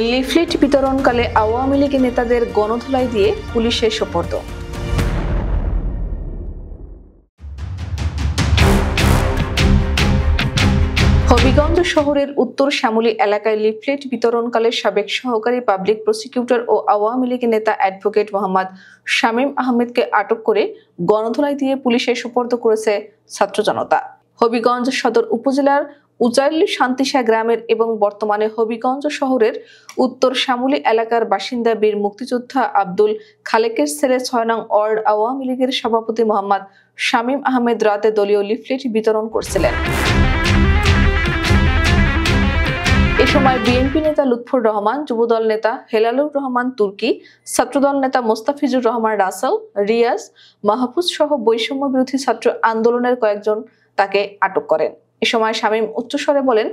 Leaflet বিতরণকালে Awami লীগের নেতাদের গণধোলাই দিয়ে পুলিশের সোপর্দ। হবিগঞ্জ শহরের উত্তর শ্যামলী এলাকায় লিফলেট বিতরণকালে সাবেক সহকারী পাবলিক প্রসিকিউটর ও আওয়ামী লীগের নেতা অ্যাডভোকেট মোহাম্মদ শামীম আহমেদকে আটক করে গণধোলাই দিয়ে পুলিশের সোপর্দ করেছে ছাত্র জনতা। হবিগঞ্জ সদর উপজেলার উচাইল শান্তিশা গ্রামের এবং বর্তমানে হবিগঞ্জ শহরের উত্তর শ্যামলী এলাকার বাসিন্দা বীর মুক্তিযোদ্ধা আব্দুল খালেকের ছেলে ৬ নং ওয়ার্ড আওয়ামী লীগের সভাপতি মোহাম্মদ শামীম আহমেদ রাতে দলীয় লিফলেট বিতরণ করছিলেন। এ সময় বিএনপি নেতা লুৎফর রহমান, যুবদল নেতা হেলালুর রহমান তুর্কি, ছাত্রদল নেতা মোস্তাফিজুর রহমান রাসেল, রিয়াজ, মাহফুজ সহ বৈষম্য বিরোধী ছাত্র আন্দোলনের কয়েকজন তাকে আটক করেন। এ সময় শামীম উচ্চস্বরে বলেন,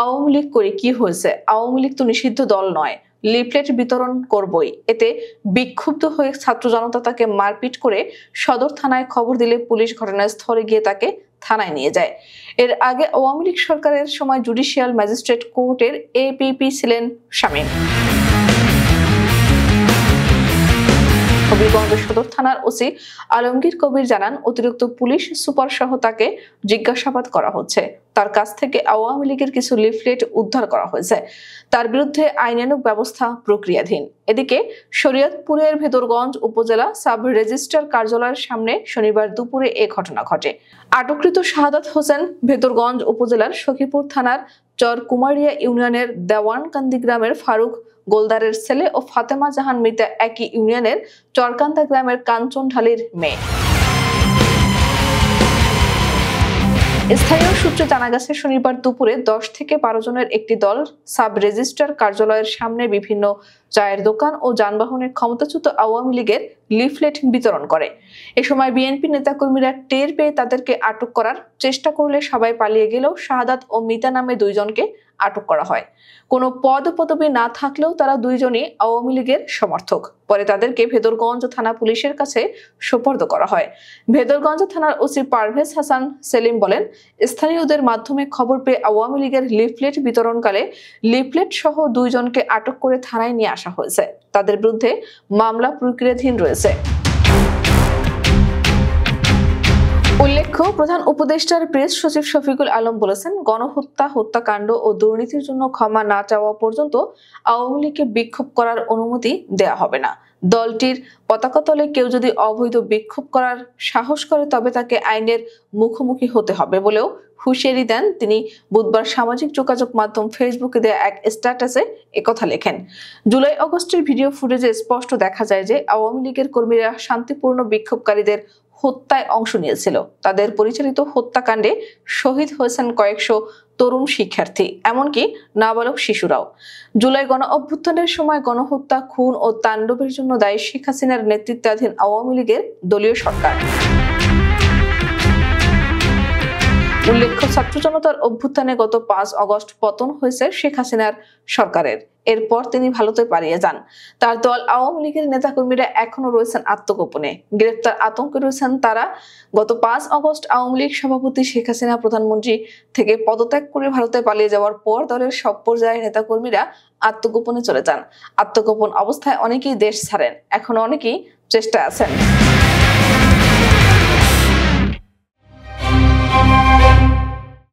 আওয়ামী লীগ করে কি হয়েছে? আওয়ামী লীগ তো নিষিদ্ধ দল নয়, লিফলেট বিতরণ করবই। এতে বিক্ষুব্ধ হয়ে ছাত্র জনতা তাকে মারপিট করে সদর থানায় খবর দিলে পুলিশ ঘটনাস্থলে গিয়ে তাকে থানায় নিয়ে যায়। এর আগে আওয়ামী লীগ সরকারের সময় জুডিশিয়াল ম্যাজিস্ট্রেট কোর্টের এপিপি ছিলেন শামীম। হবিগঞ্জ সদর থানার ওসি আলমগীর কবির জানান, অতিরিক্ত পুলিশ সুপার সহ তাকে জিজ্ঞাসাবাদ করা হচ্ছে। তার কাছ থেকে আওয়ামী লীগের কিছু লিফলেট উদ্ধার করা হয়েছে। তার বিরুদ্ধে আইনানুগ ব্যবস্থা প্রক্রিয়াধীন। এদিকে শরীয়তপুরের ভেদরগঞ্জ উপজেলা সাব রেজিস্ট্রার কার্যালয়ের সামনে শনিবার দুপুরে এ ঘটনা ঘটে। আটককৃত শাহাদাত হোসেন ভেদরগঞ্জ উপজেলার সখীপুর থানার চর কুমারিয়া ইউনিয়নের দেওয়ানকান্দি গ্রামের ফারুক গোলদারের ছেলে ও ফাতেমা জাহান মিতা একই ইউনিয়নের চরকান্দা গ্রামের কাঞ্চন ঢালির মেয়ে। স্থানীয় সূত্রে জানা গেছে, শনিবার দুপুরে 10 থেকে 12 জনের একটি দল সাব রেজিস্ট্রার কার্যালয়ের সামনে বিভিন্ন চায়ের দোকান ও যানবাহনের ক্ষমতাচ্যুত আওয়ামী লীগের লিফলেট বিতরণ করে। এ সময় বিএনপি নেতাকর্মীরা টের পেয়ে তাদেরকে আটক করার চেষ্টা করলে সবাই পালিয়ে গেলেও শাহাদাত ও মিতা নামে দুইজনকে আটক করা হয়। কোনো পদপদবি না থাকলেও তারা দুইজনই আওয়ামী লীগের সমর্থক। পরে তাদেরকে ভেদরগঞ্জ থানা পুলিশের কাছে সোপর্দ করা হয়। ভেদরগঞ্জ থানার ওসি পারভেজ হাসান সেলিম বলেন, স্থানীয়দের মাধ্যমে খবর পেয়ে আওয়ামী লীগের লিফলেট বিতরণকালে লিফলেট সহ দুইজনকে আটক করে থানায় নিয়ে আসা হয়েছে। তাদের বিরুদ্ধে মামলা প্রক্রিয়াধীন রয়েছে। উল্লেখ্য, প্রধান উপদেষ্টার প্রেস সচিব শফিকুল আলম বলেছেন, গণহত্যা, হত্যাকাণ্ড ও দুর্নীতির জন্য ক্ষমা না চাওয়া পর্যন্ত আওয়ামী লীগকে বিক্ষোভ করার অনুমতি দেয়া হবে না। দলটির পতাকা তলে কেউ যদি অবৈধ বিক্ষোভ করার সাহস করে তবে তাকে আইনের মুখোমুখি হতে হবে বলেও হুঁশিয়ারি দেন তিনি। বুধবার সামাজিক যোগাযোগ মাধ্যম ফেসবুকে দেয়া এক স্ট্যাটাসে একথা লেখেন। জুলাই আগস্টের ভিডিও ফুটেজে স্পষ্ট দেখা যায় যে আওয়ামী লীগের কর্মীরা শান্তিপূর্ণ বিক্ষোভকারীদের হত্যায় অংশ নিয়েছিল। তাদের পরিচালিত হত্যাকাণ্ডে শহীদ হয়েছেন কয়েকশো তরুণ শিক্ষার্থী, এমনকি নাবালক শিশুরাও। জুলাই গণ অভ্যুত্থানের সময় গণহত্যা, খুন ও তাণ্ডবের জন্য দায়ী শেখ হাসিনার নেতৃত্বাধীন আওয়ামী লীগের দলীয় সরকার। উল্লেখ্য, ছাত্র জনতার অভ্যুত্থানে গত 5 আগস্ট পতন হয়েছে শেখ হাসিনার সরকারের। এরপর তিনি ভারতে পালিয়ে যান। তার দল আওয়ামী লীগের নেতাকর্মীরা এখনো রয়েছেন আত্মগোপনে। গ্রেফতার আতঙ্কে রয়েছেন তারা। গত 5 আগস্ট আওয়ামী লীগ সভাপতি শেখ হাসিনা প্রধানমন্ত্রী থেকে পদত্যাগ করে ভারতে পালিয়ে যাওয়ার পর দলের সব পর্যায়ের নেতাকর্মীরা আত্মগোপনে চলে যান। আত্মগোপন অবস্থায় অনেকেই দেশ ছাড়েন, এখনো অনেকেই চেষ্টায় আছেন।